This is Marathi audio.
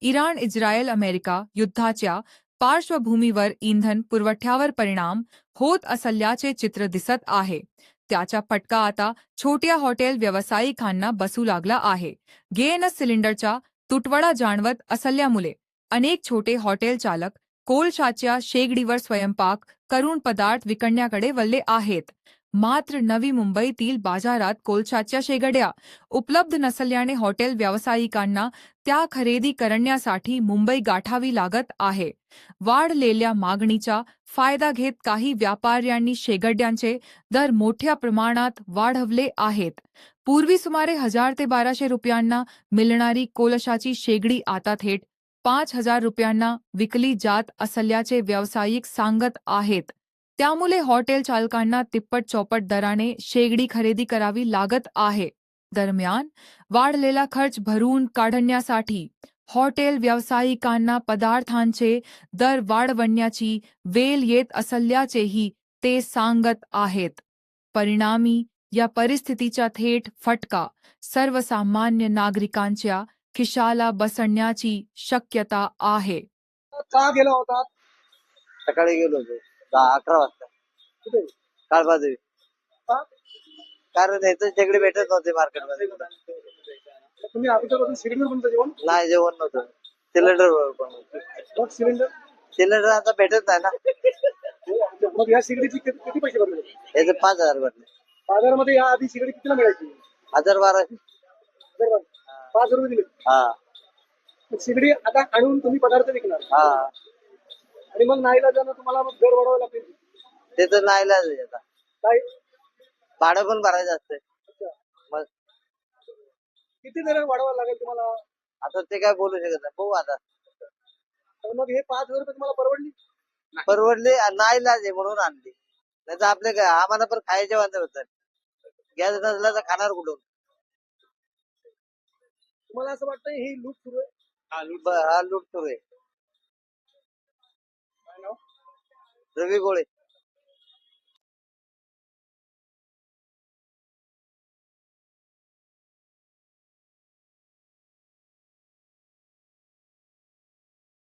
इराण, इस्रायल, अमेरिका युद्धाच्या पार्श्वभूमीवर इंधन पुरवठ्यावर परिणाम होत असल्याचे चित्र दिसत आहे. त्याचा फटका आता छोट्या हॉटेल व्यावसायिकांना बसू लागला आहे. गॅस सिलेंडरचा तुटवडा जाणवत असल्यामुळे अनेक छोटे हॉटेल चालक कोळशाच्या शेगडीवर स्वयंपाक करून पदार्थ विकण्याकडे वळले आहेत. मात्र नवी मुंबईतील बाजारात कोळशाच्या शेगड्या उपलब्ध नसल्याने हॉटेल व्यावसायिकांना त्या खरेदी करण्यासाठी मुंबई गाठावी लागत आहे. वाढलेल्या मागणीचा फायदा घेत काही व्यापाऱ्यांनी शेगड्यांचे दर मोठ्या प्रमाणात वाढवले आहेत. पूर्वी सुमारे 1000 ते 1200 रुपयांना मिळणारी कोळशाची शेगडी आता थेट 5000 रुपयांना विकली जात असल्याचे व्यावसायिक सांगत आहेत. त्यामुळे हॉटेल चालकांना तिप्पट-चौपट दराने शेगडी खरेदी करावी लागत आहे. दरम्यान वाढलेला खर्च भरून काढण्यासाठी हॉटेल व्यावसायिकांना पदार्थांचे दर वाढवण्याची वेळ येत असल्याचेही ते सांगत आहेत. परिणामी या परिस्थितीचा थेट फटका सर्वसामान्य नागरिकांच्या खिशाला बसण्याची शक्यता आहे. का गेला होता? सकाळी गेलो होतो 10-11 वाजता कुठे? काळबादेवी. का? कारण इथं शेगडी भेटत नव्हती मार्केटमध्ये. तुम्ही अगोदरपासून सिलेंडर बनतं जेवण? नाही जेवण नव्हतं. सिलेंडर पण मग सिलेंडर सिलेंडर आता भेटत नाही ना. मग या सिगडीची किती पैसे भरले? याचे 5000 भेटले. बाजारामध्ये या आधी सिगडी कितीला मिळायची? 1200. 5 रुपये दिले. हा मग सिगडी आता आणून तुम्ही पदार्थ विकणार हा आणि मग नाईलाजानं तुम्हाला मग दर वाढवावे लागतील. ते तर नाही आहे आता. काय भाडं पण भरायचं असतंय. मग किती दर वाढवायला लागेल तुम्हाला? आता ते काय बोलू शकत नाही. बघू आता. तर मग हे 5000 रुपये तुम्हाला परवडली? परवडले नाही लाजे म्हणून आणली. नाही तर आपले काय आम्हाला पण खायचे वांदे होतात. गॅस नसला तर खाणार कुठून? तुम्हाला असं वाटतं ही लूट सुरू आहे? हा लूट सुरू आहे. काय नाव? रवी गोळे.